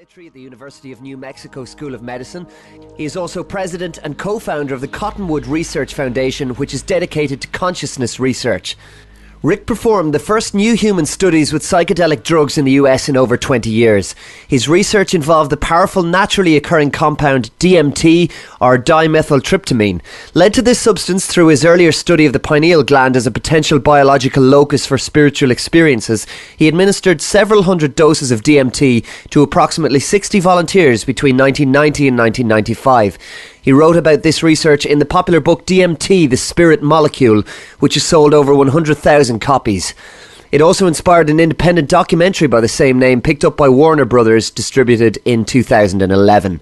Psychiatry at the University of New Mexico School of Medicine. He is also president and co-founder of the Cottonwood Research Foundation, which is dedicated to consciousness research. Rick performed the first new human studies with psychedelic drugs in the US in over 20 years. His research involved the powerful naturally occurring compound DMT, or dimethyltryptamine. Led to this substance through his earlier study of the pineal gland as a potential biological locus for spiritual experiences, he administered several hundred doses of DMT to approximately 60 volunteers between 1990 and 1995. He wrote about this research in the popular book DMT, The Spirit Molecule, which has sold over 100,000 copies. It also inspired an independent documentary by the same name, picked up by Warner Brothers, distributed in 2011.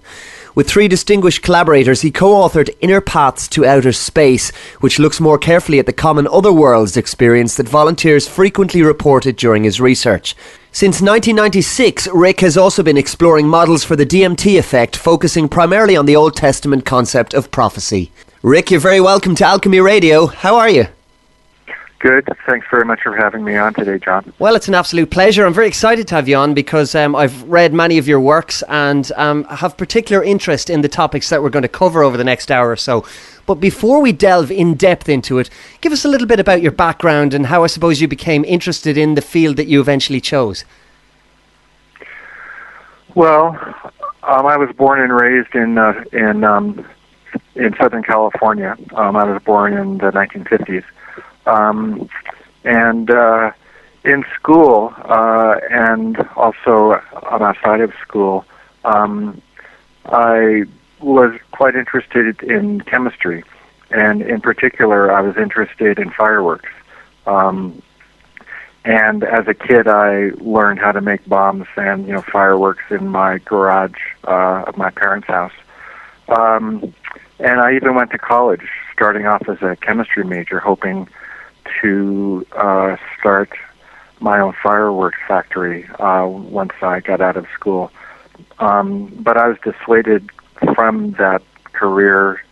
With three distinguished collaborators, he co-authored Inner Paths to Outer Space, which looks more carefully at the common otherworlds experience that volunteers frequently reported during his research. Since 1996, Rick has also been exploring models for the DMT effect, focusing primarily on the Old Testament concept of prophecy. Rick, you're very welcome to Alchemy Radio. How are you? Good. Thanks very much for having me on today, John. Well, it's an absolute pleasure. I'm very excited to have you on because I've read many of your works and have particular interest in the topics that we're going to cover over the next hour or so. But before we delve in depth into it, give us a little bit about your background and how I suppose you became interested in the field that you eventually chose. Well, I was born and raised in Southern California. I was born in the 1950s. In school, and also outside of school, I was quite interested in chemistry, and in particular, I was interested in fireworks. And as a kid, I learned how to make bombs and, fireworks in my garage of my parents' house. And I even went to college, starting off as a chemistry major, hoping to start my own fireworks factory once I got out of school. But I was dissuaded from that career,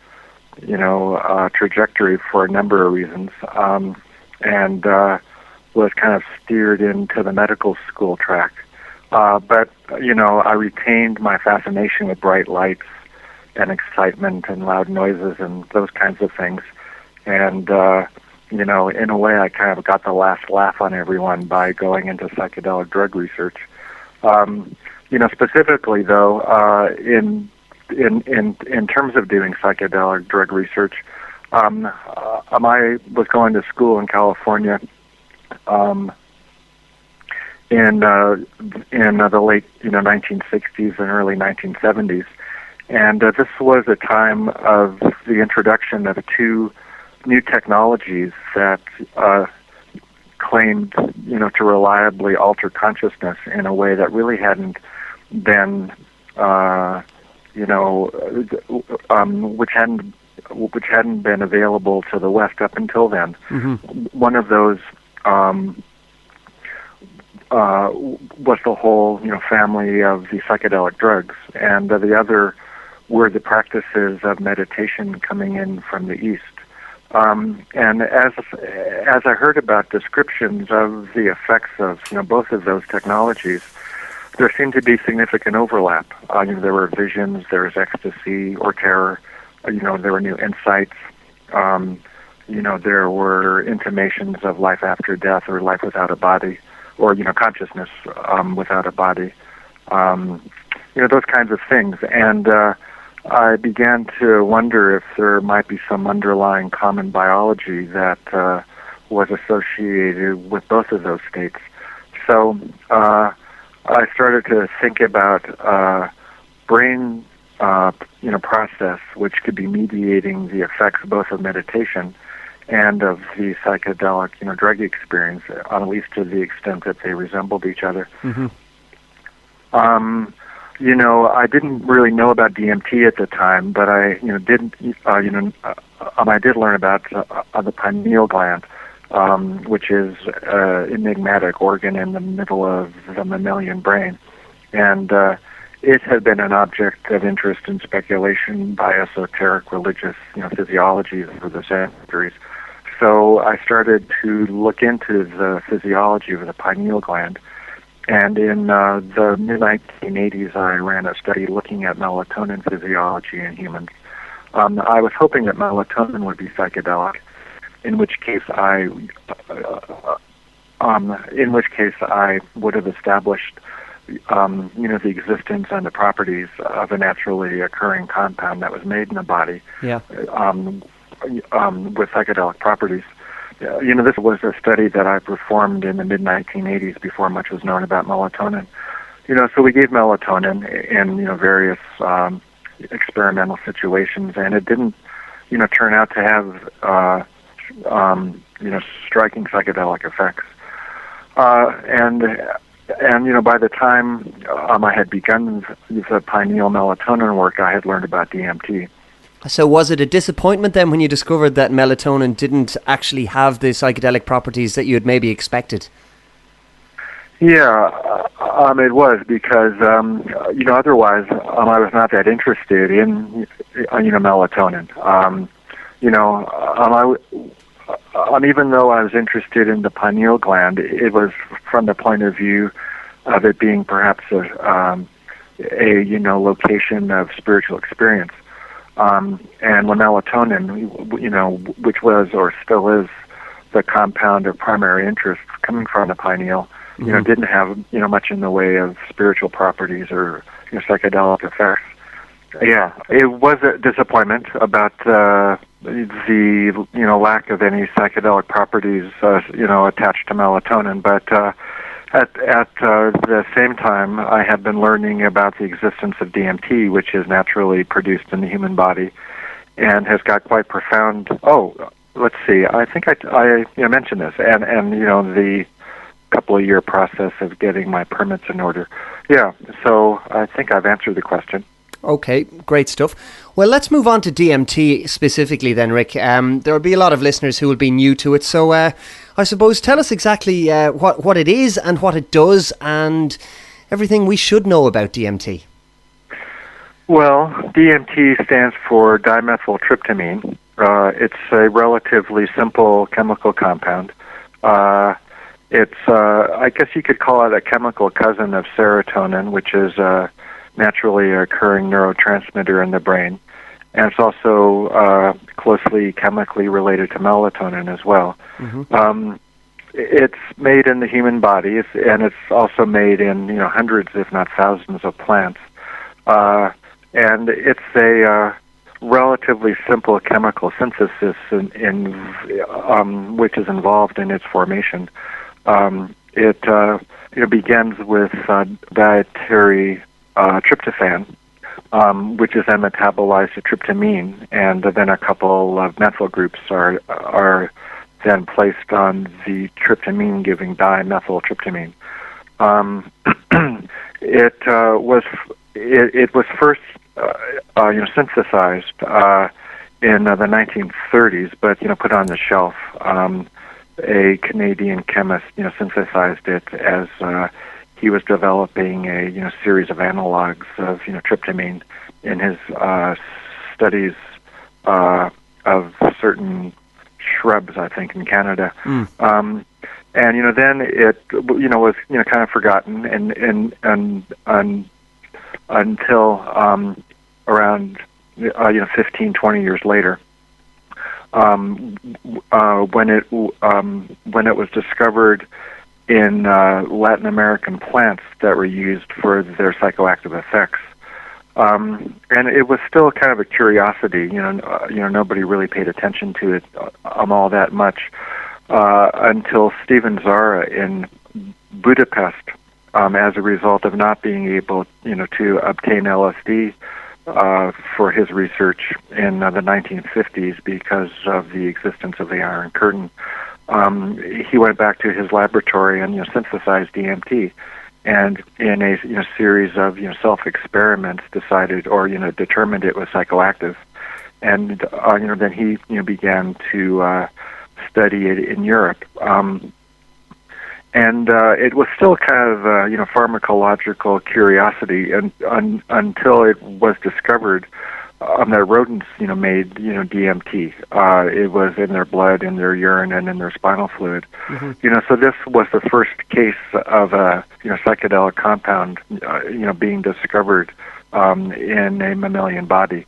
trajectory for a number of reasons, and was kind of steered into the medical school track. But I retained my fascination with bright lights and excitement and loud noises and those kinds of things. And in a way, I kind of got the last laugh on everyone by going into psychedelic drug research. Specifically though, in terms of doing psychedelic drug research, I was going to school in California in the late 1960s and early 1970s, and this was a time of the introduction of two new technologies that claimed to reliably alter consciousness in a way that really hadn't been which hadn't been available to the West up until then. Mm-hmm. One of those was the whole family of the psychedelic drugs, and the other were the practices of meditation coming in from the East. And as I heard about descriptions of the effects of both of those technologies, there seemed to be significant overlap. There were visions, there was ecstasy or terror. There were new insights. There were intimations of life after death or life without a body, or consciousness without a body. Those kinds of things. And I began to wonder if there might be some underlying common biology that was associated with both of those states. So I started to think about brain process which could be mediating the effects both of meditation and of the psychedelic drug experience, at least to the extent that they resembled each other. Mm-hmm. I didn't really know about DMT at the time, but I did learn about the pineal gland, which is an enigmatic organ in the middle of the mammalian brain, and it had been an object of interest and speculation by esoteric religious, physiologies over the centuries. So I started to look into the physiology of the pineal gland, And in the mid-1980s, I ran a study looking at melatonin physiology in humans. I was hoping that melatonin would be psychedelic, in which case I would have established, the existence and the properties of a naturally occurring compound that was made in the body, with psychedelic properties. This was a study that I performed in the mid-1980s before much was known about melatonin. So we gave melatonin in, various experimental situations, and it didn't, turn out to have, striking psychedelic effects. And by the time I had begun the pineal melatonin work, I had learned about DMT. So was it a disappointment then when you discovered that melatonin didn't actually have the psychedelic properties that you had maybe expected? Yeah, it was because, otherwise I was not that interested in, melatonin. Even though I was interested in the pineal gland, it was from the point of view of it being perhaps a location of spiritual experience. And when melatonin, which was or still is the compound of primary interest coming from the pineal, didn't have, much in the way of spiritual properties or psychedelic effects. Yeah, it was a disappointment about the lack of any psychedelic properties, attached to melatonin. But at the same time, I had been learning about the existence of DMT, which is naturally produced in the human body, and has got quite profound. Oh, let's see. I think I mentioned this, and the couple-of-year process of getting my permits in order. Yeah, so I think I've answered the question. Okay, great stuff. Well, let's move on to DMT specifically then, Rick. There will be a lot of listeners who will be new to it, so I suppose tell us exactly what it is and what it does and everything we should know about DMT. Well, DMT stands for dimethyltryptamine. It's a relatively simple chemical compound. It's, I guess you could call it a chemical cousin of serotonin, which is a naturally occurring neurotransmitter in the brain. And it's also closely chemically related to melatonin as well. Mm-hmm. It's made in the human body, and it's also made in hundreds, if not thousands, of plants. And it's a relatively simple chemical synthesis in which is involved in its formation. It begins with dietary tryptophan, which is then metabolized to tryptamine, and then a couple of methyl groups are then placed on the tryptamine-giving dimethyltryptamine. It was first synthesized in the 1930s, but put on the shelf. A Canadian chemist synthesized it as he was developing a series of analogs of tryptamine in his studies of certain shrubs, I think, in Canada. And then it was kind of forgotten and until around 15, 20 years later, when it was discovered in Latin American plants that were used for their psychoactive effects. And it was still kind of a curiosity. Nobody really paid attention to it all that much until Stephen Zara in Budapest, as a result of not being able, to obtain LSD for his research in the 1950s because of the existence of the Iron Curtain. He went back to his laboratory and synthesized DMT, and in a series of self-experiments decided or determined it was psychoactive, and then he began to study it in Europe, and it was still kind of pharmacological curiosity, and until it was discovered that rodents, made, DMT. It was in their blood, in their urine, and in their spinal fluid. So this was the first case of a, psychedelic compound, being discovered in a mammalian body.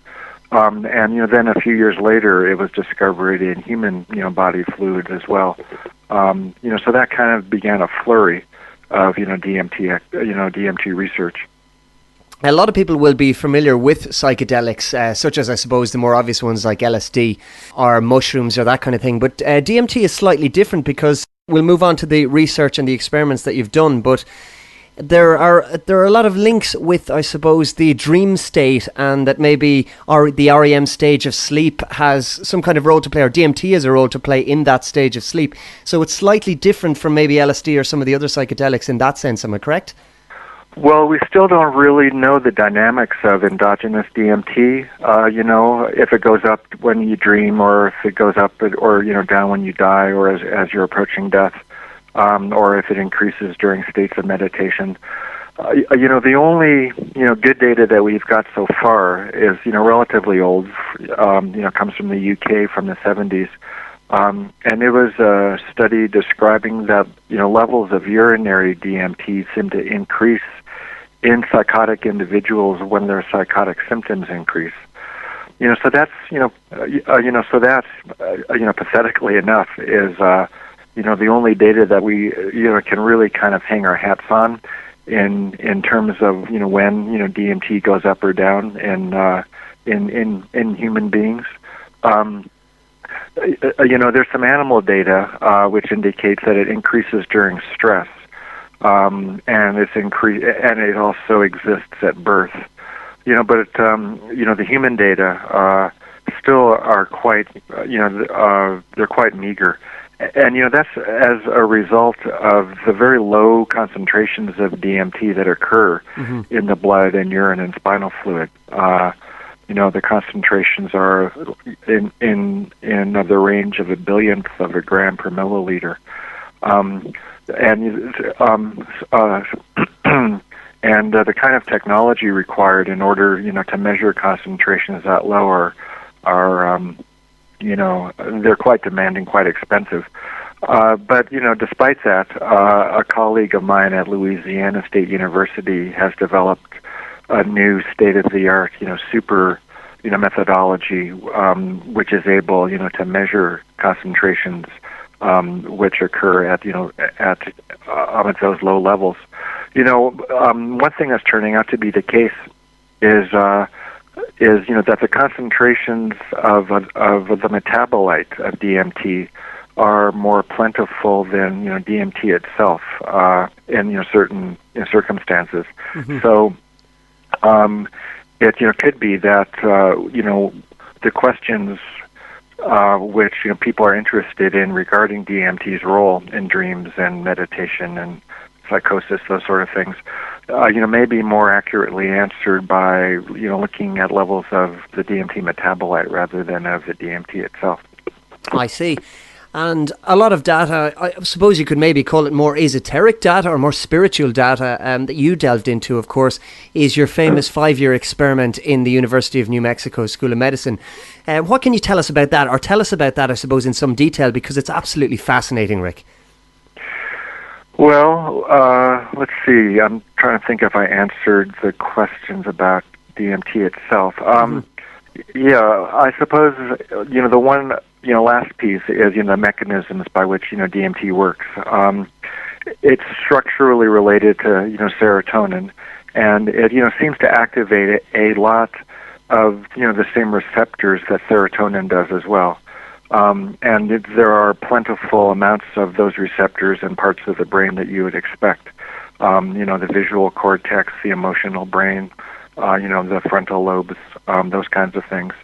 And then a few years later, it was discovered in human, body fluid as well. So that kind of began a flurry of, DMT research. A lot of people will be familiar with psychedelics, such as, I suppose, the more obvious ones like LSD or mushrooms or that kind of thing. But DMT is slightly different, because we'll move on to the research and the experiments that you've done. But there are a lot of links with, I suppose, the dream state, and that maybe the REM stage of sleep has some kind of role to play, or DMT has a role to play in that stage of sleep. So it's slightly different from maybe LSD or some of the other psychedelics in that sense. Am I correct? Well, we still don't really know the dynamics of endogenous DMT. If it goes up when you dream, or if it goes up or down when you die, or as you're approaching death, or if it increases during states of meditation. The only good data that we've got so far is relatively old. Comes from the UK from the 70s. And it was a study describing that levels of urinary DMT seem to increase in psychotic individuals when their psychotic symptoms increase. So that's pathetically enough is the only data that we can really kind of hang our hats on in terms of when DMT goes up or down in human beings. There's some animal data which indicates that it increases during stress, and it also exists at birth. But the human data still are quite, they're quite meager, and that's as a result of the very low concentrations of DMT that occur in the blood and urine and spinal fluid. The concentrations are in the range of 1/1000th of a gram per milliliter, and the kind of technology required in order to measure concentrations that low are they're quite demanding, quite expensive. But despite that, a colleague of mine at Louisiana State University has developed a new state-of-the-art, super, methodology, which is able, to measure concentrations, which occur at those low levels. One thing that's turning out to be the case is that the concentrations of the metabolite of DMT are more plentiful than DMT itself in certain circumstances. So it could be that the questions which people are interested in regarding DMT's role in dreams and meditation and psychosis, those sort of things, may be more accurately answered by looking at levels of the DMT metabolite rather than of the DMT itself. I see. And a lot of data, I suppose you could maybe call it more esoteric data or more spiritual data that you delved into, of course, is your famous 5-year experiment in the University of New Mexico School of Medicine. What can you tell us about that? Or tell us about that, I suppose, in some detail, because it's absolutely fascinating, Rick. Well, let's see. I'm trying to think if I answered the questions about DMT itself. Yeah, I suppose, the one, last piece is, the mechanisms by which, DMT works. It's structurally related to, serotonin, and it, seems to activate a lot of, the same receptors that serotonin does as well. And there are plentiful amounts of those receptors in parts of the brain that you would expect. The visual cortex, the emotional brain, the frontal lobes, those kinds of things.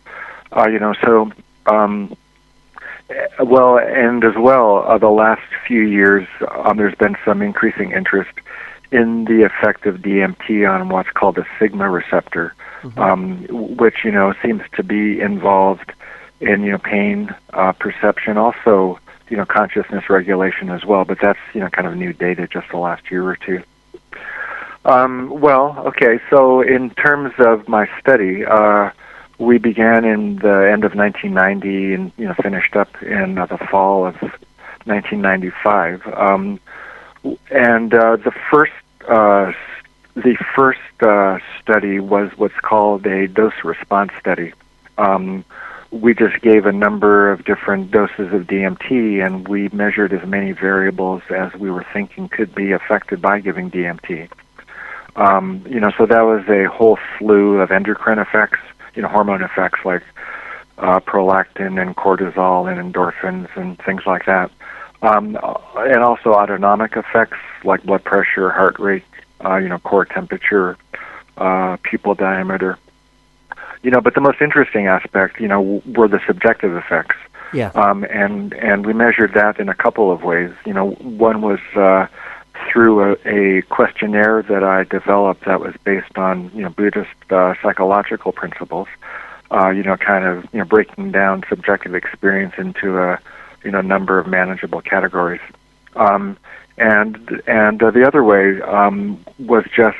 Well, and as well, the last few years, there's been some increasing interest in the effect of DMT on what's called the sigma receptor, which, seems to be involved in, pain perception, also, consciousness regulation as well. But that's, kind of new data just the last year or two. Well, okay, so in terms of my study, we began in the end of 1990 and finished up in the fall of 1995. And the first study was what's called a dose response study. We just gave a number of different doses of DMT, and we measured as many variables as we were thinking could be affected by giving DMT. So that was a whole slew of endocrine effects, hormone effects like prolactin and cortisol and endorphins and things like that. And also autonomic effects like blood pressure, heart rate, core temperature, pupil diameter. But the most interesting aspect, were the subjective effects. Yeah. And we measured that in a couple of ways. One was through a questionnaire that I developed that was based on, Buddhist psychological principles. Breaking down subjective experience into a number of manageable categories. And the other way was just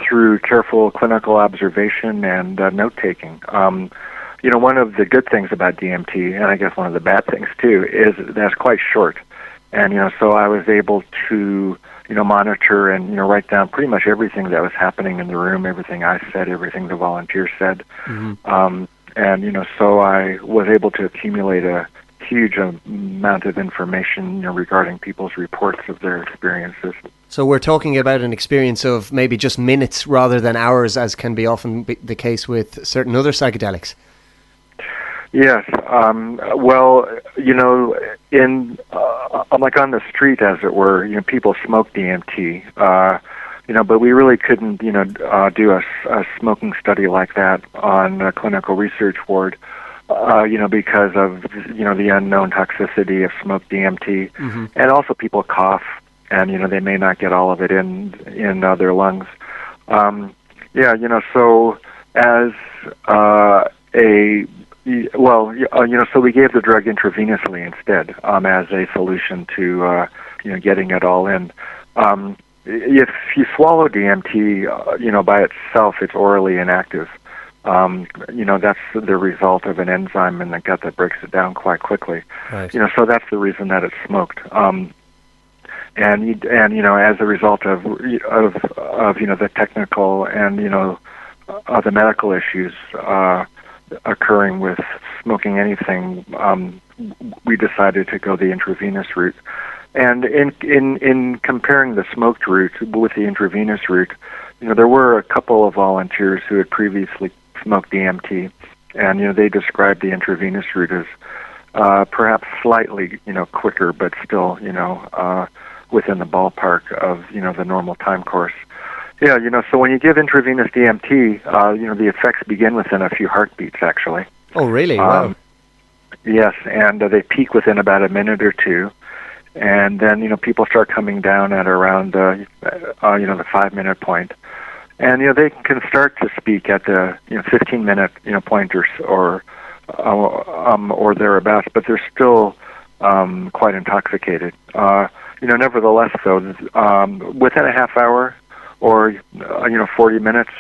through careful clinical observation and note-taking. One of the good things about DMT, and I guess one of the bad things too, is that it's quite short. And, so I was able to, monitor and, write down pretty much everything that was happening in the room, everything I said, everything the volunteers said. Mm-hmm. So I was able to accumulate a huge amount of information, regarding people's reports of their experiences. So we're talking about an experience of maybe just minutes rather than hours, as can be often the case with certain other psychedelics. Yes. In like on the street, as it were, people smoke DMT. But we really couldn't, do a smoking study like that on a clinical research ward. Because of, the unknown toxicity of smoked DMT. Mm-hmm. And also people cough, and, they may not get all of it in their lungs. So as so we gave the drug intravenously instead, as a solution to, getting it all in. If you swallow DMT, by itself, it's orally inactive. That's the result of an enzyme in the gut that breaks it down quite quickly. Right. So that's the reason that it's smoked. And as a result of the technical and the medical issues occurring with smoking anything, we decided to go the intravenous route. And in comparing the smoked route with the intravenous route, there were a couple of volunteers who had previously smoked DMT, and they described the intravenous route as perhaps slightly quicker, but still within the ballpark of the normal time course. So when you give intravenous DMT, the effects begin within a few heartbeats, actually. Oh, really? Wow. Yes, and they peak within about a minute or two, and then people start coming down at around the 5-minute point. And they can start to speak at the 15-minute point or thereabouts, but they're still quite intoxicated. Nevertheless, though, within a half hour or 40 minutes,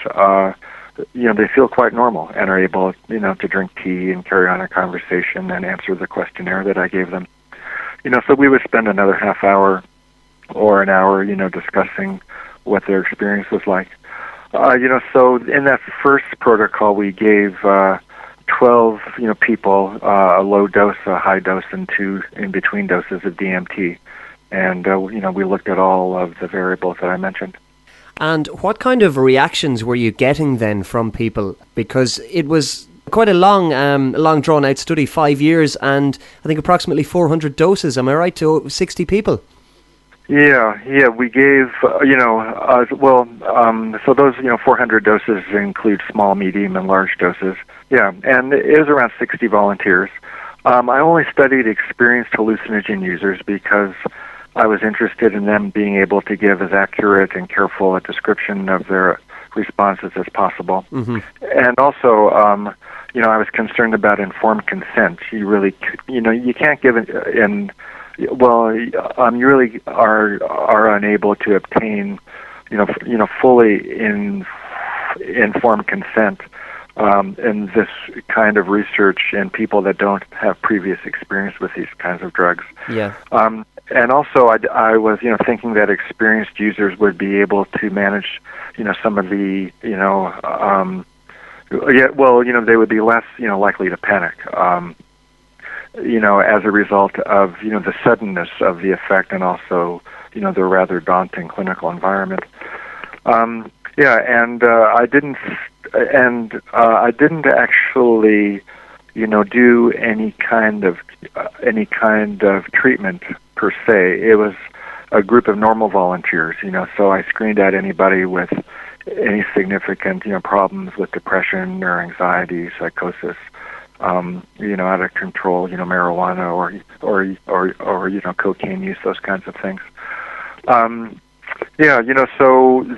they feel quite normal and are able to drink tea and carry on a conversation and answer the questionnaire that I gave them. So we would spend another half hour or an hour, discussing what their experience was like. So in that first protocol, we gave 12, people a low dose, a high dose, and 2 in-between doses of DMT. And, we looked at all of the variables that I mentioned. And what kind of reactions were you getting then from people? Because it was quite a long drawn-out study, 5 years, and I think approximately 400 doses. Am I right, to 60 people? Yeah, we gave, so those, 400 doses include small, medium, and large doses. Yeah, and it was around 60 volunteers. I only studied experienced hallucinogen users because I was interested in them being able to give as accurate and careful a description of their responses as possible. Mm-hmm. And also, I was concerned about informed consent. You really, you can't give it in... Well, you really are unable to obtain, fully informed consent in this kind of research in people that don't have previous experience with these kinds of drugs. Yeah. And also, I was, thinking that experienced users would be able to manage, some of the, they would be less, likely to panic, as a result of, the suddenness of the effect and also, the rather daunting clinical environment. I didn't actually, do any kind of treatment per se. It was a group of normal volunteers, so I screened out anybody with any significant, problems with depression or anxiety, psychosis, out of control, marijuana or cocaine use, those kinds of things. So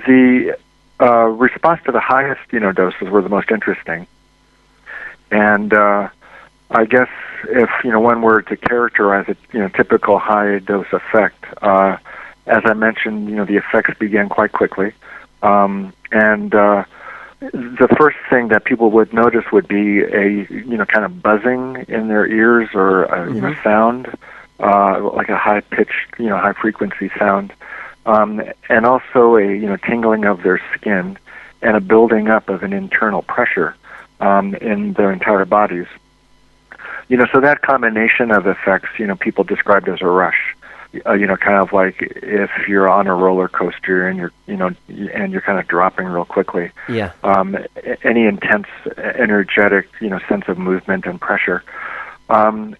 the response to the highest, doses were the most interesting. And I guess if, one were to characterize a, typical high-dose effect, as I mentioned, the effects began quite quickly. The first thing that people would notice would be a, kind of buzzing in their ears or, sound, like a high-pitched, high-frequency sound. And also a, tingling of their skin and a building up of an internal pressure in their entire bodies. So that combination of effects, people described as a rush. Kind of like if you're on a roller coaster and you're kind of dropping real quickly. Yeah. Any intense, energetic, sense of movement and pressure. So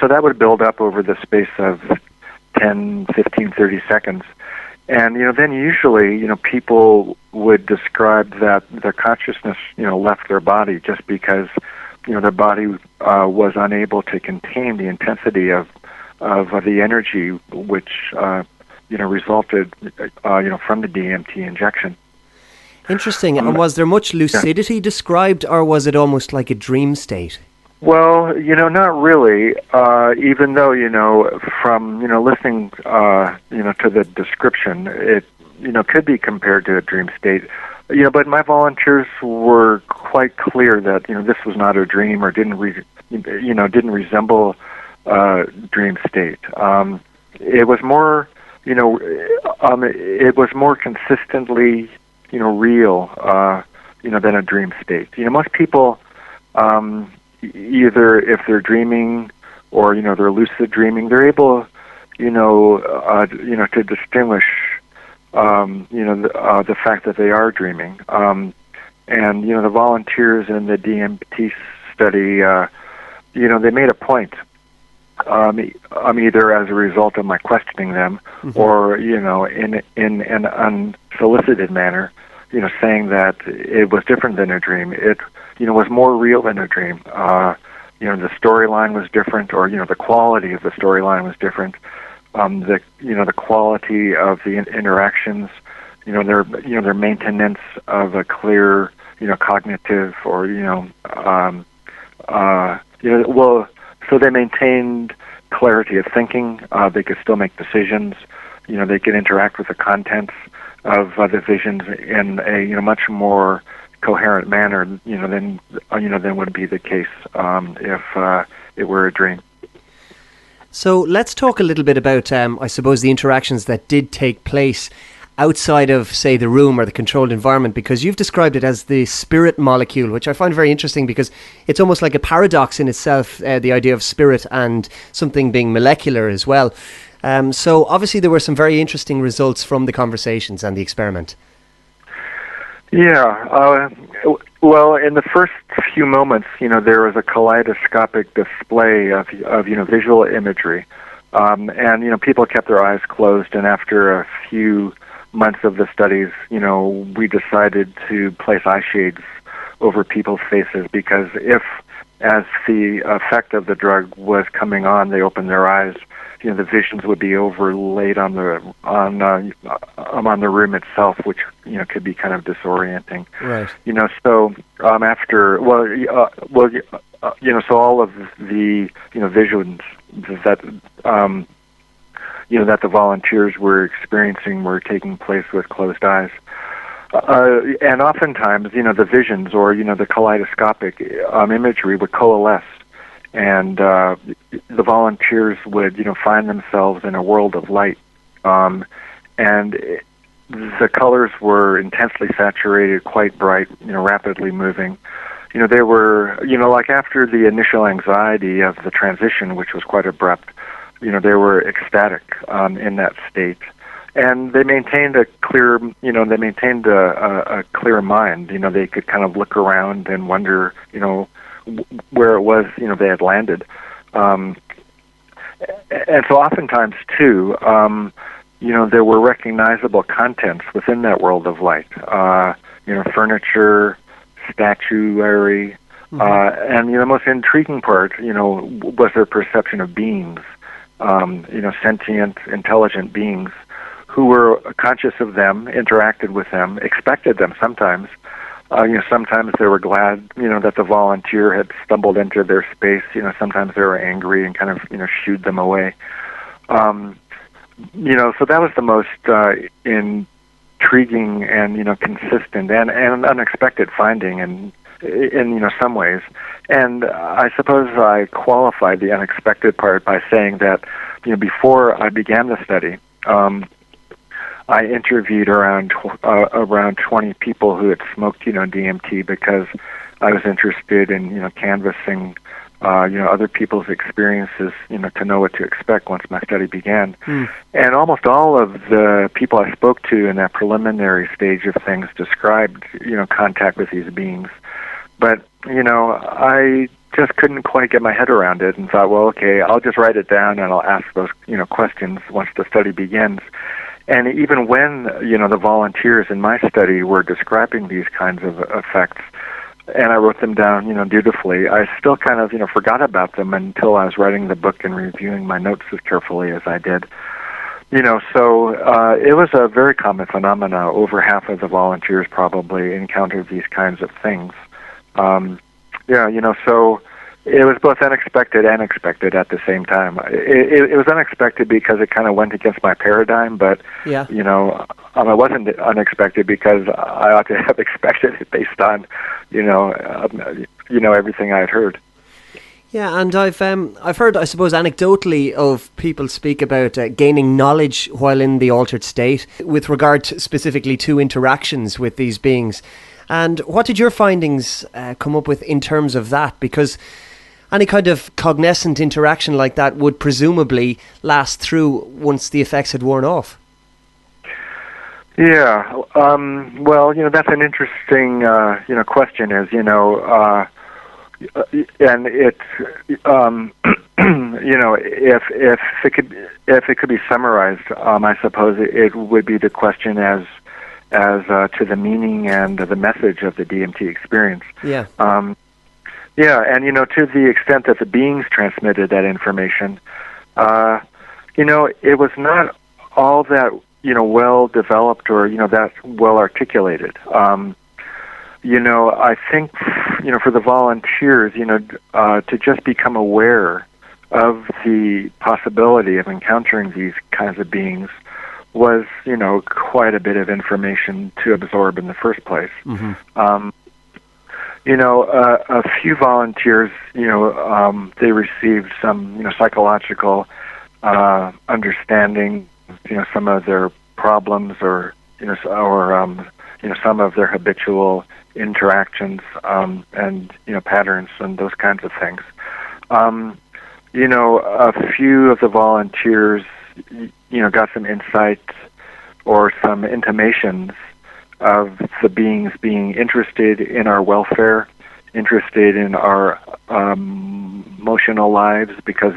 that would build up over the space of 10, 15, 30 seconds. And, then usually, people would describe that their consciousness, left their body just because, their body was unable to contain the intensity of the energy which, resulted, from the DMT injection. Interesting. And was there much lucidity described, or was it almost like a dream state? Well, not really, even though, from, listening, to the description, it, could be compared to a dream state. But my volunteers were quite clear that, this was not a dream or didn't resemble a dream state. It was more, it was more consistently, real, than a dream state. Most people, either if they're dreaming or, they're lucid dreaming, they're able, to distinguish, the fact that they are dreaming. And, the volunteers in the DMT study, they made a point, either as a result of my questioning them or, in an unsolicited manner, saying that it was different than a dream. It, was more real than a dream. The storyline was different, or, the quality of the storyline was different. The quality of the interactions, their maintenance of a clear, cognitive or, so they maintained clarity of thinking. They could still make decisions. They could interact with the contents of the visions in a, much more coherent manner, than would be the case if it were a dream. So let's talk a little bit about, I suppose, the interactions that did take place outside of, say, the room or the controlled environment, because you've described it as the spirit molecule, which I find very interesting because it's almost like a paradox in itself, the idea of spirit and something being molecular as well. So obviously there were some very interesting results from the conversations and the experiment. Yeah. Well, in the first few moments, there was a kaleidoscopic display of visual imagery. And, people kept their eyes closed. And after a few months of the studies, we decided to place eye shades over people's faces because if, as the effect of the drug was coming on, they opened their eyes, the visions would be overlaid on the room itself, which could be kind of disorienting. Right. So after so all of the visions that that the volunteers were experiencing were taking place with closed eyes. And oftentimes, the visions or, the kaleidoscopic imagery would coalesce, and the volunteers would, find themselves in a world of light. And the colors were intensely saturated, quite bright, rapidly moving. They were, like after the initial anxiety of the transition, which was quite abrupt, they were ecstatic in that state. And they maintained a clear, a clear mind. They could kind of look around and wonder, where it was, they had landed. And so oftentimes, too, there were recognizable contents within that world of light. Furniture, statuary, and the most intriguing part, was their perception of beings, sentient, intelligent beings who were conscious of them, interacted with them, expected them sometimes. Sometimes they were glad, that the volunteer had stumbled into their space. Sometimes they were angry and kind of, shooed them away. So that was the most intriguing and, consistent and unexpected finding in some ways. And I suppose I qualified the unexpected part by saying that, before I began the study, I interviewed around 20 people who had smoked, DMT, because I was interested in, canvassing, other people's experiences, to know what to expect once my study began. And almost all of the people I spoke to in that preliminary stage of things described, contact with these beings. But, I just couldn't quite get my head around it and thought, well, okay, I'll just write it down and I'll ask those, questions once the study begins. And even when, the volunteers in my study were describing these kinds of effects, and I wrote them down, dutifully, I still kind of, forgot about them until I was writing the book and reviewing my notes as carefully as I did. So it was a very common phenomena. Over half of the volunteers probably encountered these kinds of things. So it was both unexpected and expected at the same time. It was unexpected because it kind of went against my paradigm, but, it wasn't unexpected because I ought to have expected it based on, everything I had heard. Yeah, and I've heard, I suppose, anecdotally of people speak about gaining knowledge while in the altered state with regard specifically to interactions with these beings. And what did your findings come up with in terms of that? Because any kind of cognizant interaction like that would presumably last through once the effects had worn off. Yeah. Well, that's an interesting, question. Is and it, if it could be summarized, I suppose it would be the question as to the meaning and the message of the DMT experience. Yeah. Yeah, and to the extent that the beings transmitted that information, it was not all that well developed or that well articulated. I think for the volunteers, to just become aware of the possibility of encountering these kinds of beings was quite a bit of information to absorb in the first place. Mm-hmm. A few volunteers, they received some, psychological understanding, some of their problems or some of their habitual interactions, and, patterns and those kinds of things. A few of the volunteers, got some insight or some intimations of the beings being interested in our welfare, interested in our emotional lives, because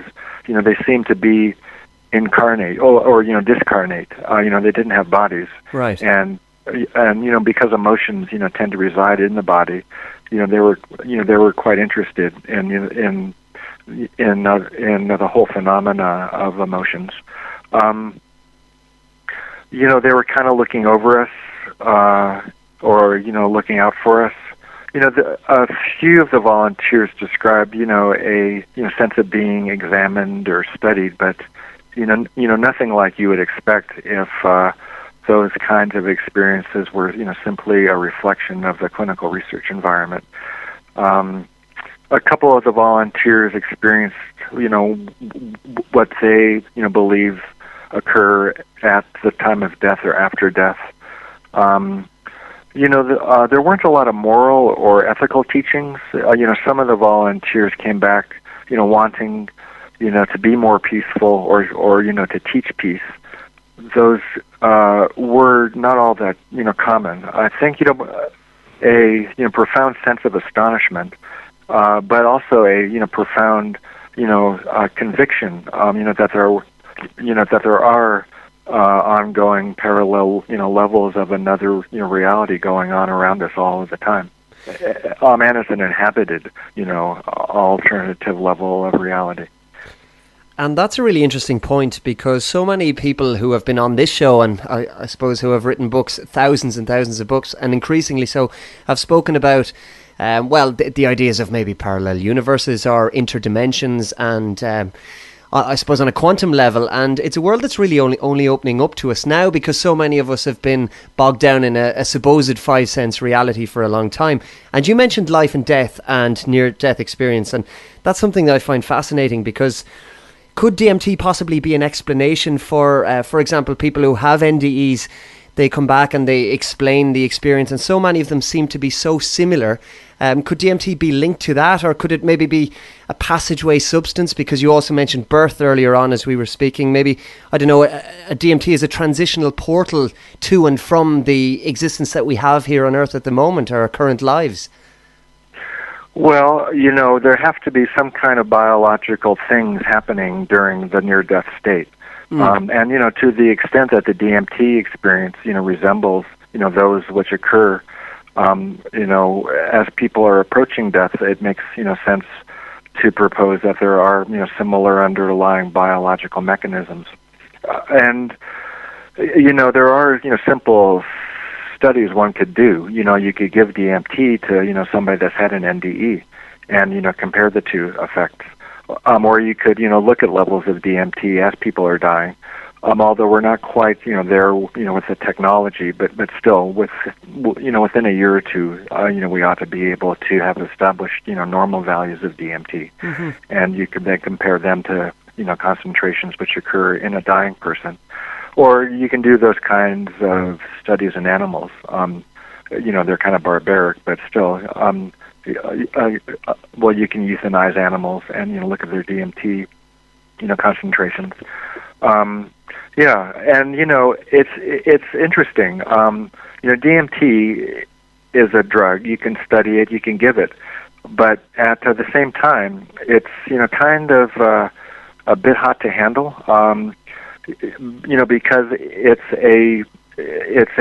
they seem to be incarnate or discarnate. They didn't have bodies, right? And because emotions tend to reside in the body, they were quite interested in the whole phenomena of emotions. They were kind of looking over us. Or looking out for us. A few of the volunteers described, a sense of being examined or studied, but nothing like you would expect if those kinds of experiences were, simply a reflection of the clinical research environment. A couple of the volunteers experienced, what they, believe occur at the time of death or after death. There weren't a lot of moral or ethical teachings. Some of the volunteers came back, wanting, to be more peaceful or to teach peace. Those were not all that, common. I think, a profound sense of astonishment, but also a, profound, conviction, that there are ongoing parallel, levels of another, reality going on around us all of the time. Man is an inhabited, alternative level of reality. And that's a really interesting point, because so many people who have been on this show, and I suppose who have written books, thousands and thousands of books, and increasingly so, have spoken about, the ideas of maybe parallel universes or interdimensions, and I suppose on a quantum level. And it's a world that's really only opening up to us now, because so many of us have been bogged down in a supposed five-sense reality for a long time. And you mentioned life and death and near-death experience, and that's something that I find fascinating, because could DMT possibly be an explanation for example, people who have NDEs? They come back and they explain the experience, and so many of them seem to be so similar. Could DMT be linked to that, or could it maybe be a passageway substance? Because you also mentioned birth earlier on as we were speaking. Maybe, I don't know, a DMT is a transitional portal to and from the existence that we have here on Earth at the moment, our current lives. Well, there have to be some kind of biological things happening during the near-death state. And, to the extent that the DMT experience, resembles, those which occur, as people are approaching death, it makes, sense to propose that there are, similar underlying biological mechanisms. And, there are, simple studies one could do. You could give DMT to, somebody that's had an NDE and, compare the two effects. Or you could, look at levels of DMT as people are dying. Although we're not quite, there, with the technology, but still, within a year or two, we ought to be able to have established, normal values of DMT. Mm-hmm. And you could then compare them to, concentrations which occur in a dying person. Or you can do those kinds of studies in animals. They're kind of barbaric, but still, you can euthanize animals and, look at their DMT, concentrations. And, it's interesting. DMT is a drug. You can study it, you can give it. But at the same time, it's, kind of a bit hot to handle, because it's a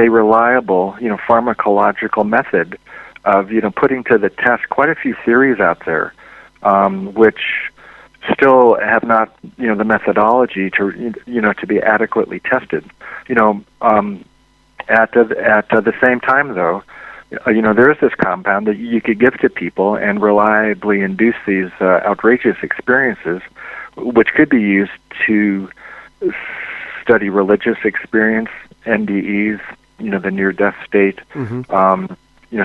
reliable, pharmacological method of, putting to the test quite a few theories out there, which still have not, the methodology to, to be adequately tested. At the same time, though, there is this compound that you could give to people and reliably induce these outrageous experiences, which could be used to study religious experience, NDEs, the near-death state, mm-hmm.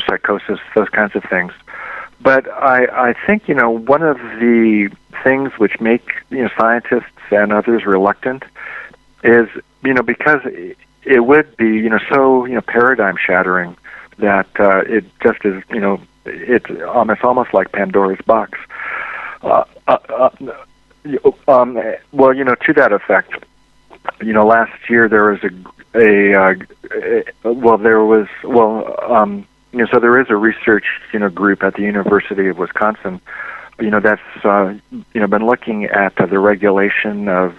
Psychosis, those kinds of things. But I think, one of the things which make, scientists and others reluctant is, because it would be, so, paradigm shattering that it just is, it's almost like Pandora's box. To that effect, last year there was so there is a research, group at the University of Wisconsin, that's, been looking at the regulation of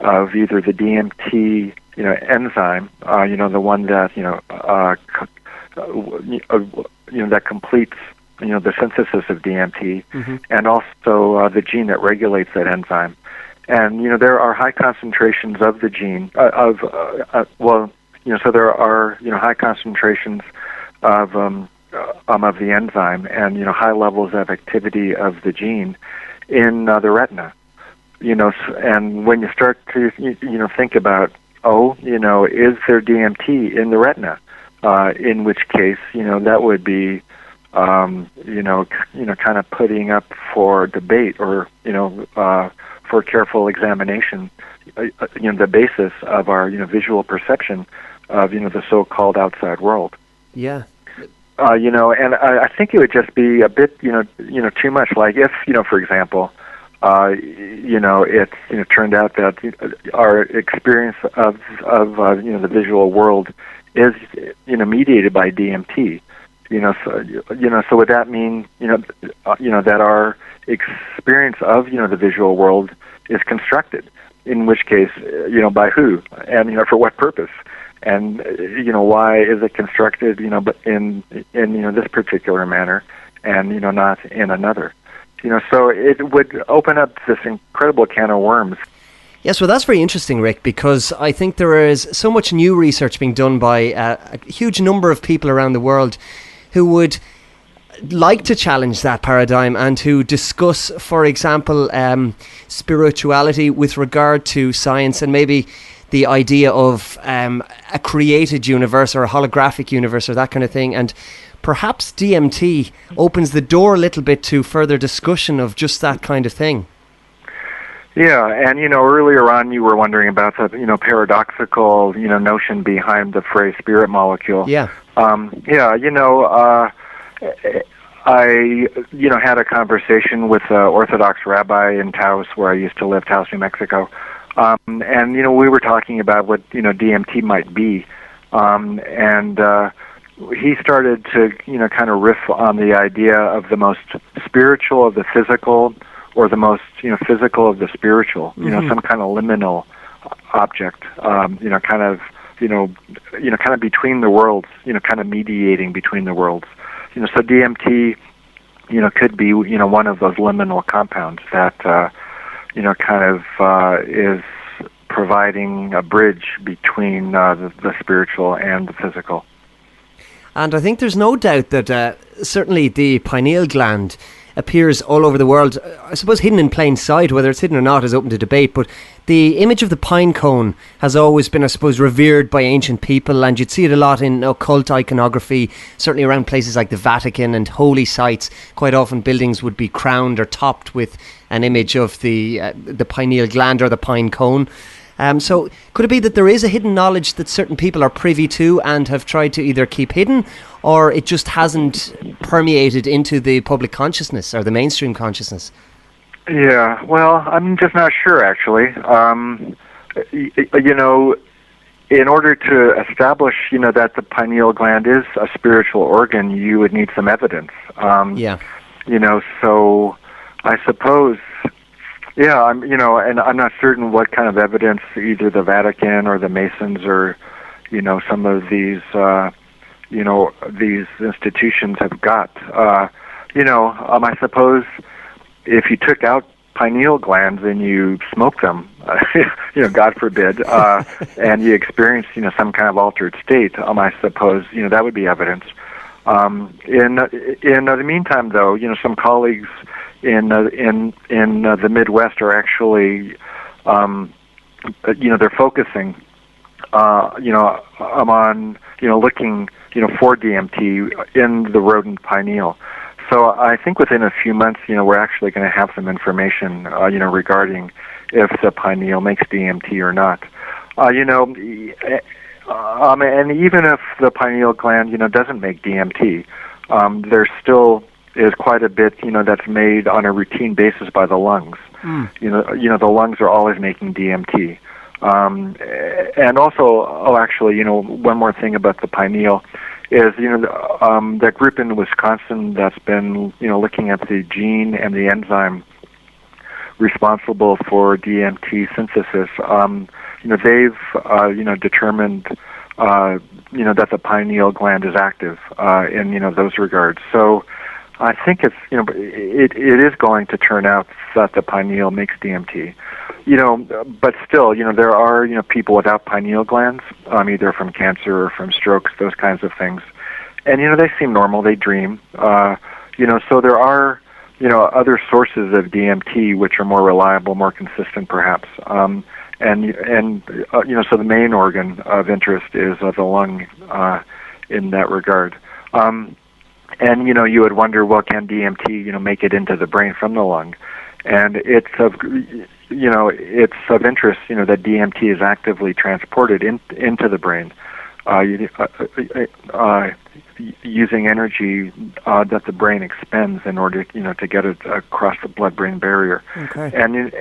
either the DMT, enzyme, the one that, that completes, the synthesis of DMT, mm-hmm. and also the gene that regulates that enzyme. And, there are high concentrations of the gene, so there are, high concentrations of the enzyme and, high levels of activity of the gene in the retina. And when you start to, think about is there DMT in the retina? In which case, that would be, kind of putting up for debate or, for careful examination, the basis of our, visual perception of, the so-called outside world. Yeah. And I think it would just be a bit, too much. Like if, for example, it turned out that our experience of the visual world is, mediated by DMT. So would that mean, that our experience of, the visual world is constructed? In which case, by who? And, for what purpose? And, why is it constructed, but in this particular manner and, not in another? So it would open up this incredible can of worms. Yes, well, that's very interesting, Rick, because I think there is so much new research being done by a huge number of people around the world who would like to challenge that paradigm and who discuss, for example, spirituality with regard to science and maybe the idea of a created universe or a holographic universe or that kind of thing. And perhaps DMT opens the door a little bit to further discussion of just that kind of thing. Yeah, and earlier on you were wondering about the paradoxical notion behind the phrase spirit molecule. Yeah. I had a conversation with an Orthodox rabbi in Taos, where I used to live, Taos, New Mexico, and we were talking about what DMT might be, and he started to kind of riff on the idea of the most spiritual of the physical, or the most physical of the spiritual, some kind of liminal object, kind of between the worlds, kind of mediating between the worlds. So DMT, could be one of those liminal compounds that kind of is providing a bridge between the spiritual and the physical. And I think there's no doubt that certainly the pineal gland appears all over the world. I suppose hidden in plain sight. Whether it's hidden or not is open to debate, but the image of the pine cone has always been, I suppose, revered by ancient people, and you'd see it a lot in occult iconography, certainly around places like the Vatican and holy sites. Quite often buildings would be crowned or topped with an image of the pineal gland or the pine cone. So could it be that there is a hidden knowledge that certain people are privy to and have tried to either keep hidden, or it just hasn't permeated into the public consciousness or the mainstream consciousness? Yeah, well, I'm just not sure, actually. In order to establish, that the pineal gland is a spiritual organ, you would need some evidence. So I suppose... Yeah, and I'm not certain what kind of evidence either the Vatican or the Masons or, some of these, these institutions have got. I suppose if you took out pineal glands and you smoked them, God forbid, and you experienced, some kind of altered state, I suppose, that would be evidence. In the meantime, though, some colleagues in the Midwest are actually, they're focusing, on, looking, for DMT in the rodent pineal. So I think within a few months, we're actually going to have some information, regarding if the pineal makes DMT or not. And even if the pineal gland, doesn't make DMT, there still is quite a bit, that's made on a routine basis by the lungs. The lungs are always making DMT. And also, actually, one more thing about the pineal is, that group in Wisconsin that's been, looking at the gene and the enzyme responsible for DMT synthesis, they've, determined, that the pineal gland is active, in, those regards. So I think it's, it is going to turn out that the pineal makes DMT. But still, there are, people without pineal glands, either from cancer or from strokes, those kinds of things. And, they seem normal, they dream. So there are, other sources of DMT which are more reliable, more consistent perhaps. So the main organ of interest is the lung in that regard. And you would wonder, well, can DMT make it into the brain from the lung? And it's of interest that DMT is actively transported into the brain using energy that the brain expends in order to get it across the blood-brain barrier. Okay. And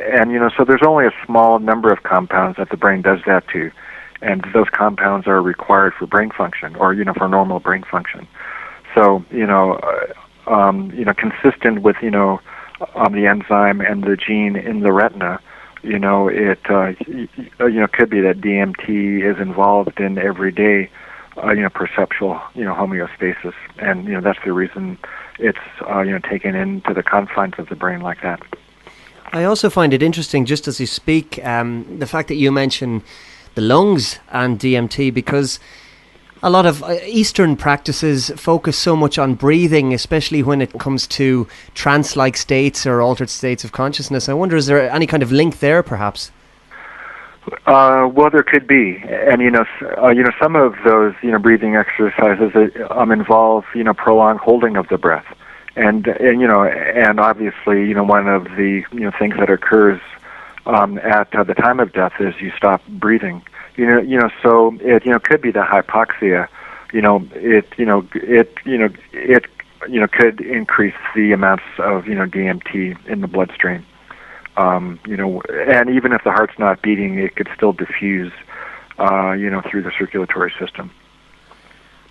so there's only a small number of compounds that the brain does that to, and those compounds are required for brain function or for normal brain function. So consistent with the enzyme and the gene in the retina, it could be that DMT is involved in everyday perceptual homeostasis, and that's the reason it's taken into the confines of the brain like that. I also find it interesting, just as you speak, the fact that you mention the lungs and DMT, because a lot of Eastern practices focus so much on breathing, especially when it comes to trance-like states or altered states of consciousness. I wonder, is there any kind of link there, perhaps? Well, there could be, and some of those breathing exercises involve prolonged holding of the breath, and obviously one of the things that occurs at the time of death is you stop breathing. So it could be that hypoxia. It could increase the amounts of DMT in the bloodstream. And even if the heart's not beating, it could still diffuse, through the circulatory system.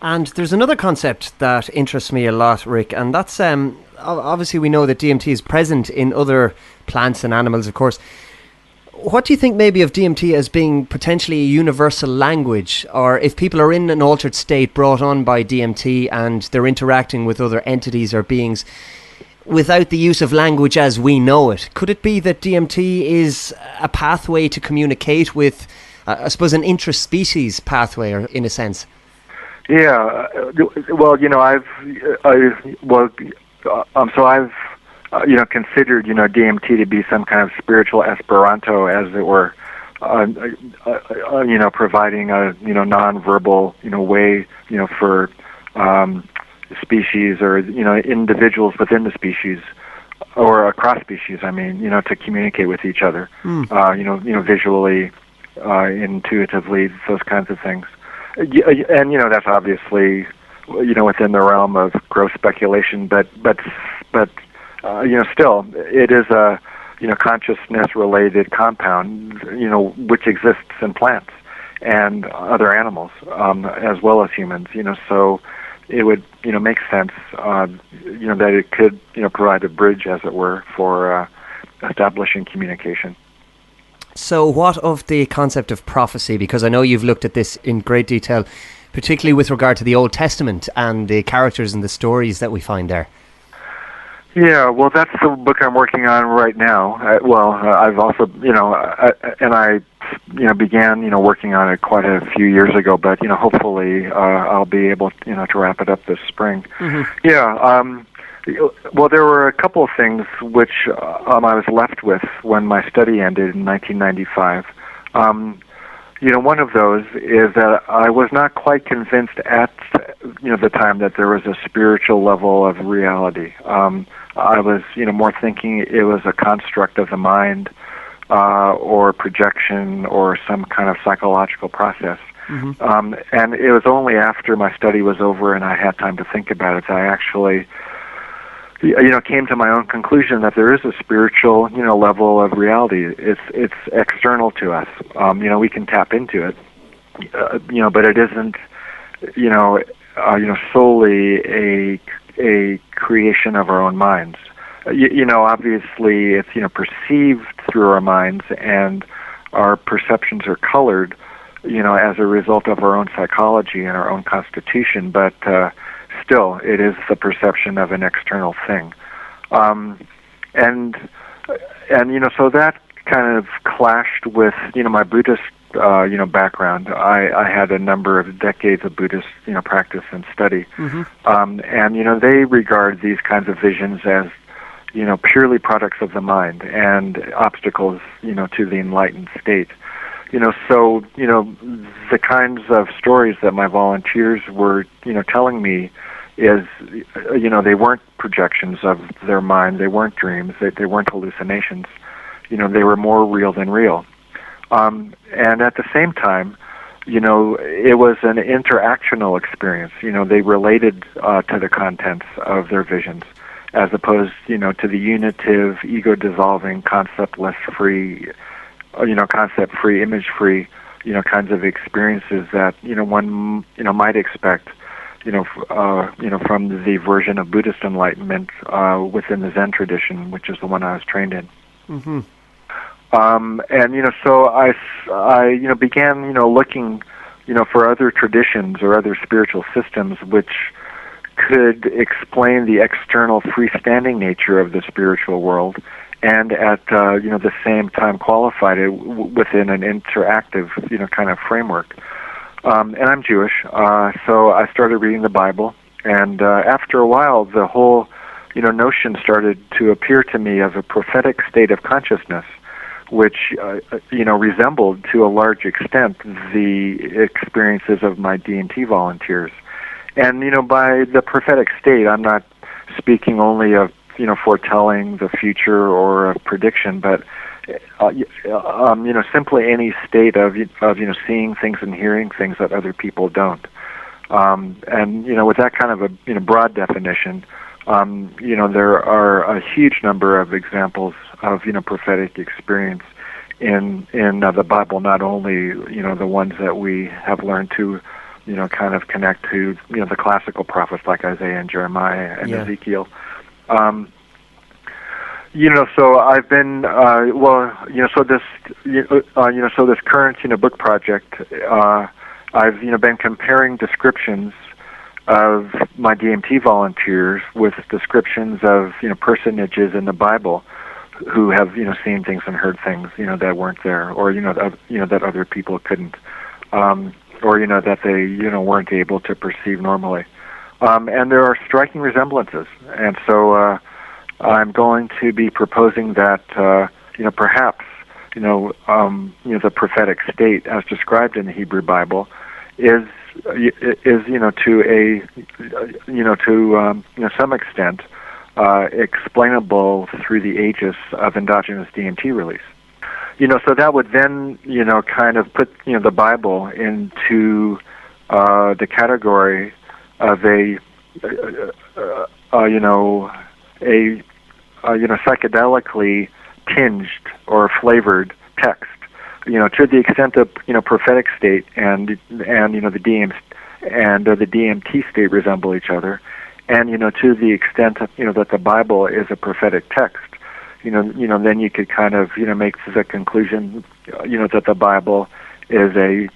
And there's another concept that interests me a lot, Rick, and that's obviously we know that DMT is present in other plants and animals, of course. What do you think maybe of DMT as being potentially a universal language, or if people are in an altered state brought on by DMT and they're interacting with other entities or beings without the use of language as we know it, could it be that DMT is a pathway to communicate with, I suppose, an interspecies pathway, or in a sense? Yeah, well, I've considered, DMT to be some kind of spiritual Esperanto, as it were, providing a, nonverbal, way, for species or, individuals within the species or across species, to communicate with each other, visually, intuitively, those kinds of things. And, that's obviously, within the realm of gross speculation, but still, it is a, consciousness-related compound, which exists in plants and other animals, as well as humans, so it would, make sense, that it could, provide a bridge, as it were, for establishing communication. So what of the concept of prophecy? Because I know you've looked at this in great detail, particularly with regard to the Old Testament and the characters and the stories that we find there. Yeah, well, that's the book I'm working on right now. I've also, I began, working on it quite a few years ago, but, hopefully I'll be able, to wrap it up this spring. Mm-hmm. Yeah, well, there were a couple of things which I was left with when my study ended in 1995. One of those is that I was not quite convinced at, the time that there was a spiritual level of reality. I was, more thinking it was a construct of the mind, or projection, or some kind of psychological process. Mm-hmm. And it was only after my study was over and I had time to think about it that I actually, came to my own conclusion that there is a spiritual, level of reality. It's external to us. We can tap into it, but it isn't, solely a creation of our own minds. Obviously it's, perceived through our minds, and our perceptions are colored, as a result of our own psychology and our own constitution, but still, it is the perception of an external thing. So that kind of clashed with, my Buddhist, background. I had a number of decades of Buddhist, practice and study. Mm-hmm. They regard these kinds of visions as, purely products of the mind and obstacles, to the enlightened state. So the kinds of stories that my volunteers were telling me is they weren't projections of their mind, they weren't dreams, they weren't hallucinations. They were more real than real. And at the same time, it was an interactional experience. They related to the contents of their visions, as opposed, to the unitive, ego-dissolving, concept-free, image-free, kinds of experiences that one might expect, from the version of Buddhist enlightenment within the Zen tradition, which is the one I was trained in. Mm-hmm. So I began, looking, for other traditions or other spiritual systems which could explain the external freestanding nature of the spiritual world, and at the same time qualified it within an interactive, kind of framework. And I'm Jewish, so I started reading the Bible, and after a while, the whole, notion started to appear to me as a prophetic state of consciousness, which, resembled to a large extent the experiences of my DMT volunteers. And, by the prophetic state, I'm not speaking only of, foretelling the future or of prediction, but, simply any state of seeing things and hearing things that other people don't. And, with that kind of a, broad definition, there are a huge number of examples of, prophetic experience in the Bible, not only, the ones that we have learned to, kind of connect to, the classical prophets like Isaiah and Jeremiah and Ezekiel. So I've been, so this current, book project, I've, been comparing descriptions of my DMT volunteers with descriptions of, personages in the Bible who have, seen things and heard things, that weren't there, or, that other people couldn't, or, that they, weren't able to perceive normally. And there are striking resemblances. And so I'm going to be proposing that, perhaps, the prophetic state as described in the Hebrew Bible is to some extent explainable through the aegis of endogenous DMT release. So that would then, kind of put, the Bible into the category of a psychedelically tinged or flavored text. To the extent of prophetic state and the DMT state resemble each other, and to the extent that the Bible is a prophetic text, then you could kind of make the conclusion that the Bible is a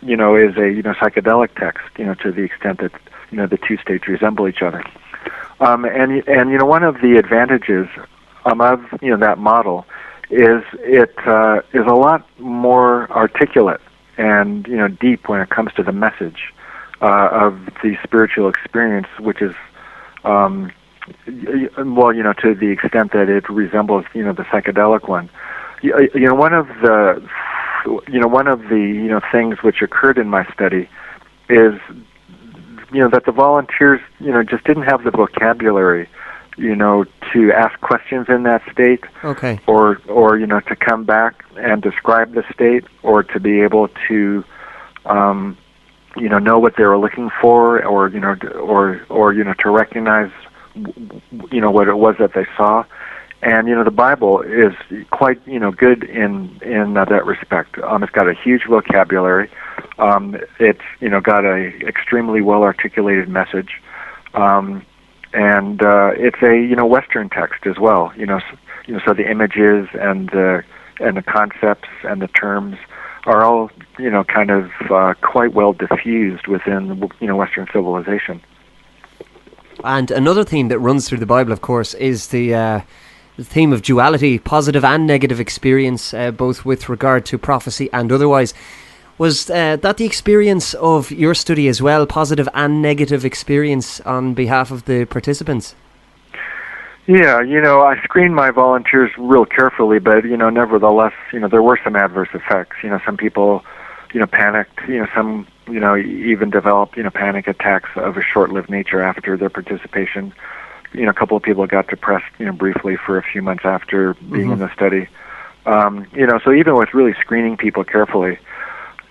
psychedelic text, to the extent that the two states resemble each other. And one of the advantages of that model is it is a lot more articulate and deep when it comes to the message of the spiritual experience, which is to the extent that it resembles the psychedelic one. One of the things which occurred in my study is that the volunteers just didn't have the vocabulary to ask questions in that state, okay, or to come back and describe the state, or to be able to know what they were looking for, or to recognize what it was that they saw. And the Bible is quite good in that respect. It's got a huge vocabulary. It's got a extremely well articulated message. And it's a Western text as well. So the images and the concepts and the terms are all kind of quite well diffused within Western civilization. And another theme that runs through the Bible, of course, is the theme of duality, positive and negative experience, both with regard to prophecy and otherwise. Was that the experience of your study as well, positive and negative experience on behalf of the participants? Yeah, I screened my volunteers real carefully, but, nevertheless, there were some adverse effects. Some people, panicked, some, even developed, panic attacks of a short-lived nature after their participation. A couple of people got depressed, briefly for a few months after being in the study. So even with really screening people carefully,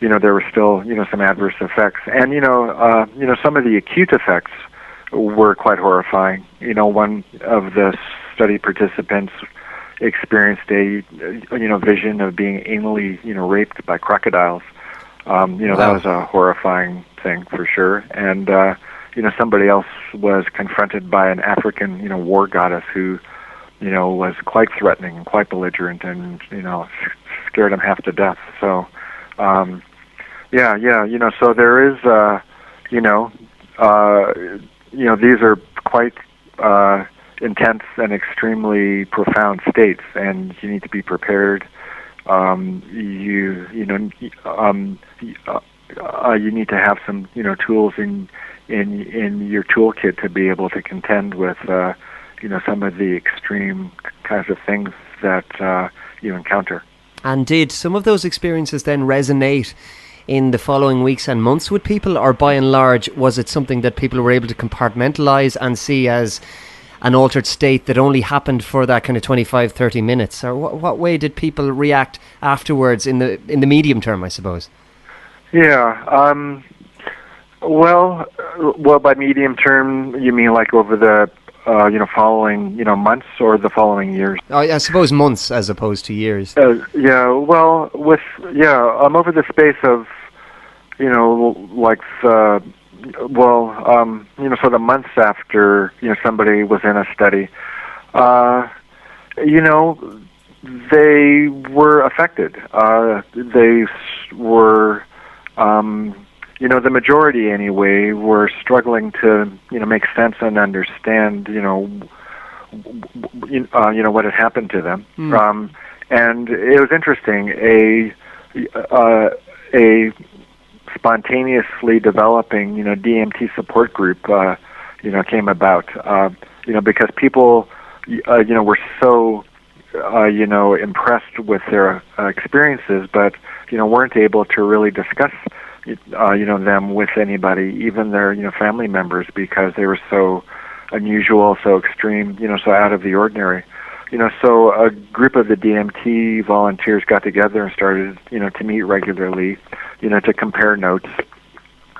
there were still, some adverse effects. And, some of the acute effects were quite horrifying. One of the study participants experienced a vision of being anally raped by crocodiles. Wow. That was a horrifying thing for sure. And somebody else was confronted by an African war goddess who was quite threatening and quite belligerent, and scared him half to death. So so there is these are quite intense and extremely profound states, and you need to be prepared. You need to have some tools in your toolkit to be able to contend with some of the extreme kinds of things that you encounter. And did some of those experiences then resonate in the following weeks and months with people, or by and large was it something that people were able to compartmentalize and see as an altered state that only happened for that kind of 25-30 minutes? Or what way did people react afterwards in the medium term, I suppose? Yeah, well, by medium term you mean like over the following months or the following years? I suppose months as opposed to years. Over the space of so the months after somebody was in a study, they were affected. They were, the majority anyway, were struggling to make sense and understand what had happened to them. And it was interesting. A spontaneously developing DMT support group came about because people were so impressed with their experiences, but weren't able to really discuss them with anybody, even their family members, because they were so unusual, so extreme, so out of the ordinary. So a group of the DMT volunteers got together and started, to meet regularly, to compare notes,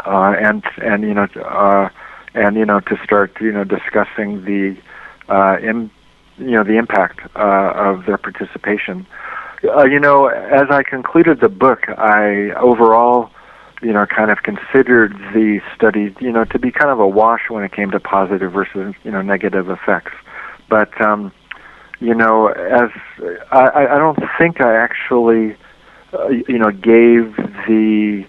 and to start, discussing the impact of their participation. As I concluded the book, I overall, kind of considered the study, to be kind of a wash when it came to positive versus, negative effects. But as I don't think I actually, gave the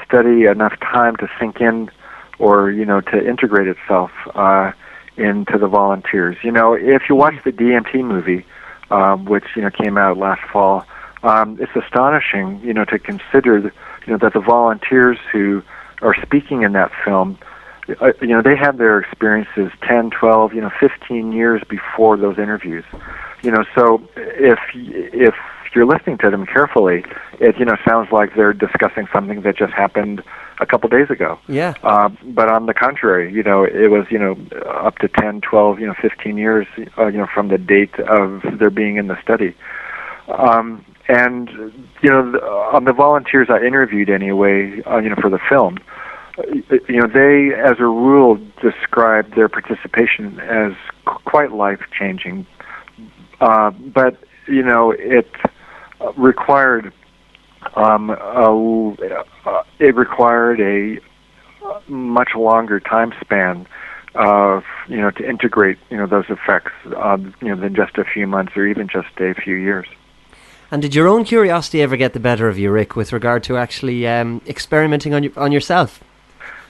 study enough time to sink in, or to integrate itself into the volunteers. If you watch the DMT movie, which came out last fall, it's astonishing, to consider, that the volunteers who are speaking in that film, they had their experiences 10, 12, 15 years before those interviews. So if you're listening to them carefully, it, sounds like they're discussing something that just happened a couple days ago. Yeah. But on the contrary, it was, up to 10, 12, 15 years, from the date of their being in the study. And, on the volunteers I interviewed anyway, for the film, they, as a rule, described their participation as quite life-changing. But, it required a much longer time span of, to integrate, those effects, than just a few months or even just a few years. And did your own curiosity ever get the better of you, Rick, with regard to actually experimenting on yourself?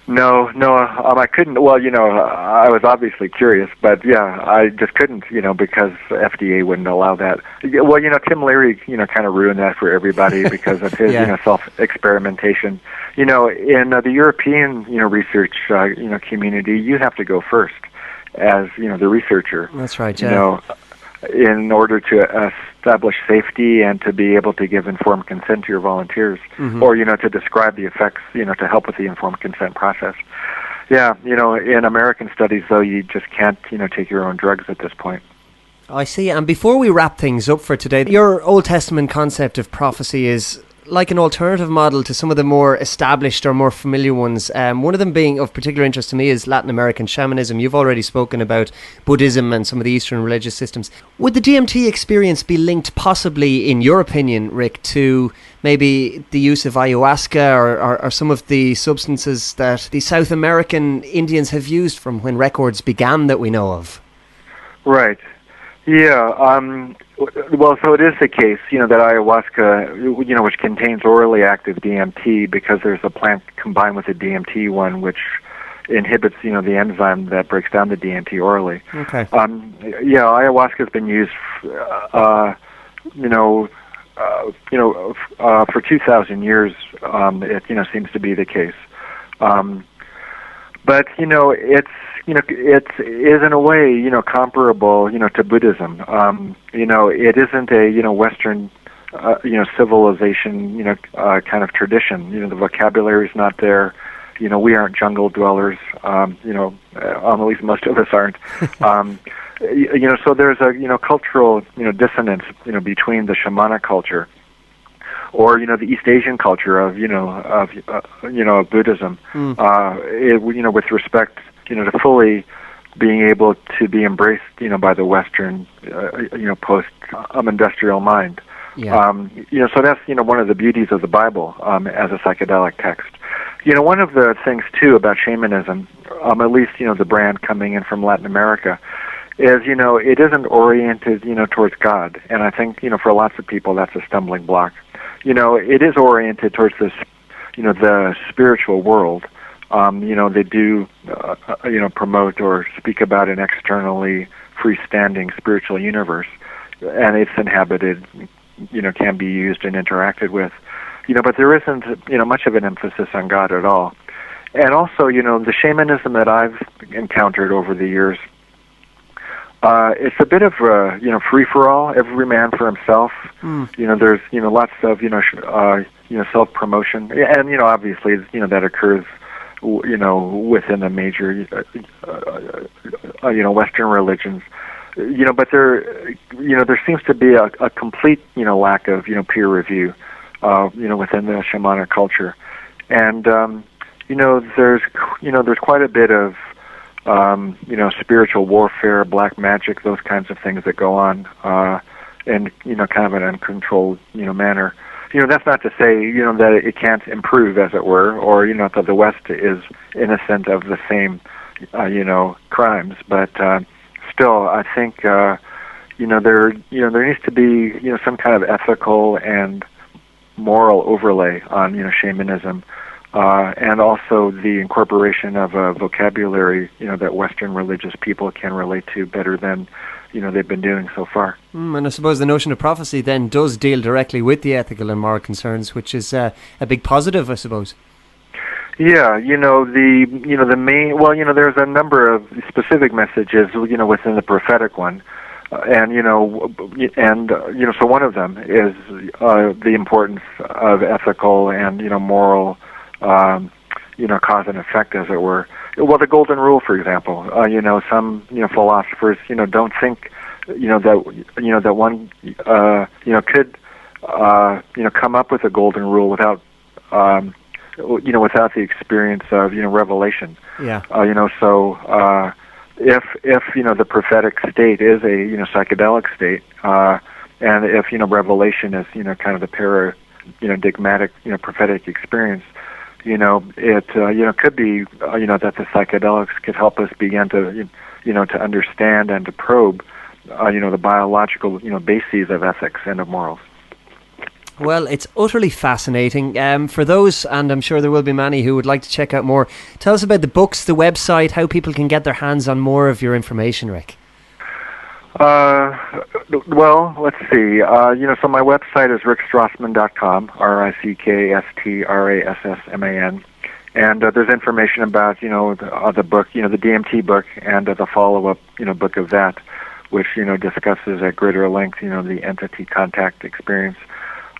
No, I couldn't. Well, I was obviously curious, but yeah, I just couldn't, because FDA wouldn't allow that. Well, Tim Leary, kind of ruined that for everybody because of his, yeah. Self-experimentation. In the European, research, community, you have to go first. as the researcher. That's right. You Yeah. know, in order to establish safety and to be able to give informed consent to your volunteers, or to describe the effects, to help with the informed consent process. Yeah, in American studies, though, you just can't, take your own drugs at this point. I see. And before we wrap things up for today, your Old Testament concept of prophecy is like an alternative model to some of the more established or more familiar ones. One of them being of particular interest to me is Latin American shamanism. You've already spoken about Buddhism and some of the Eastern religious systems. Would the DMT experience be linked possibly, in your opinion, Rick, to maybe the use of ayahuasca or some of the substances that the South American Indians have used from when records began that we know of? Right. Yeah. Well, so it is the case, that ayahuasca, which contains orally active DMT, because there's a plant combined with the DMT one, which inhibits, the enzyme that breaks down the DMT orally. Okay. Ayahuasca has been used, for 2,000 years. It, seems to be the case. But it is in a way, comparable, to Buddhism. It isn't a, Western, civilization, kind of tradition. The vocabulary is not there. We aren't jungle dwellers. At least most of us aren't. So there's a, cultural, dissonance, between the shamanic culture or the East Asian culture of Buddhism, with respect to fully being able to be embraced by the Western post industrial mind. Yeah. So that's one of the beauties of the Bible as a psychedelic text. One of the things too about shamanism, at least the brand coming in from Latin America, is it isn't oriented towards God, and I think for lots of people that's a stumbling block. It is oriented towards this, the spiritual world. They do, promote or speak about an externally freestanding spiritual universe, and it's inhabited, can be used and interacted with, but there isn't, much of an emphasis on God at all. And also, the shamanism that I've encountered over the years, it's a bit of a, free-for-all, every man for himself. There's, lots of, self-promotion. And, obviously, that occurs, within the major, Western religions. But there seems to be a complete, lack of, peer review, within the shamanic culture. And, there's quite a bit of, spiritual warfare, black magic, those kinds of things that go on, in, kind of an uncontrolled, manner. That's not to say, that it can't improve, as it were, or, that the West is innocent of the same, crimes. But, still, I think, there needs to be, some kind of ethical and moral overlay on, shamanism. And also the incorporation of a vocabulary, that Western religious people can relate to better than, they've been doing so far. And I suppose the notion of prophecy then does deal directly with the ethical and moral concerns, which is a big positive, I suppose. Yeah, the main, there's a number of specific messages, within the prophetic one. And so one of them is the importance of ethical and, moral, cause and effect, as it were. Well, the golden rule, for example, some, philosophers, don't think, that one, could, come up with a golden rule without, without the experience of, revelation. Yeah. If the prophetic state is a, psychedelic state, and if, revelation is, kind of the paradigmatic, prophetic experience, it could be, that the psychedelics could help us begin to, to understand and to probe, the biological, bases of ethics and of morals. Well, it's utterly fascinating. For those, and I'm sure there will be many who would like to check out more, tell us about the books, the website, how people can get their hands on more of your information, Rick. Well, let's see. So my website is rickstrassman.com, RickStrassman. And there's information about, the book, the DMT book, and the follow-up, book of that, which, discusses at greater length, the entity contact experience.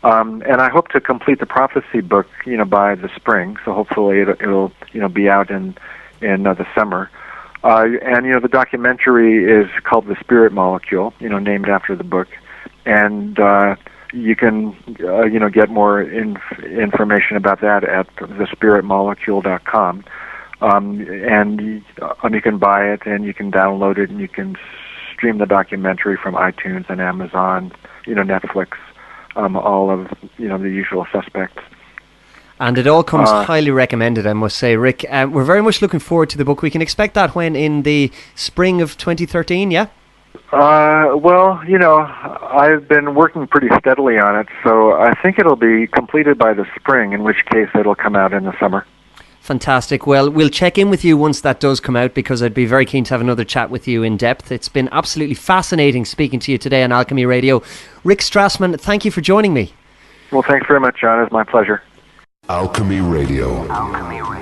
And I hope to complete the prophecy book, by the spring. So hopefully it'll be out in the summer. And the documentary is called The Spirit Molecule, named after the book. And you can get more information about that at thespiritmolecule.com. And you can buy it, and you can download it, and you can stream the documentary from iTunes and Amazon, Netflix, all of the usual suspects. And it all comes highly recommended, I must say, Rick. We're very much looking forward to the book. We can expect that when in the spring of 2013, yeah? Well, I've been working pretty steadily on it, so I think it'll be completed by the spring, in which case it'll come out in the summer. Fantastic. Well, we'll check in with you once that does come out, because I'd be very keen to have another chat with you in depth. It's been absolutely fascinating speaking to you today on Alchemy Radio. Rick Strassman, thank you for joining me. Well, thanks very much, John. It's my pleasure. Alchemy Radio. Alchemy Radio.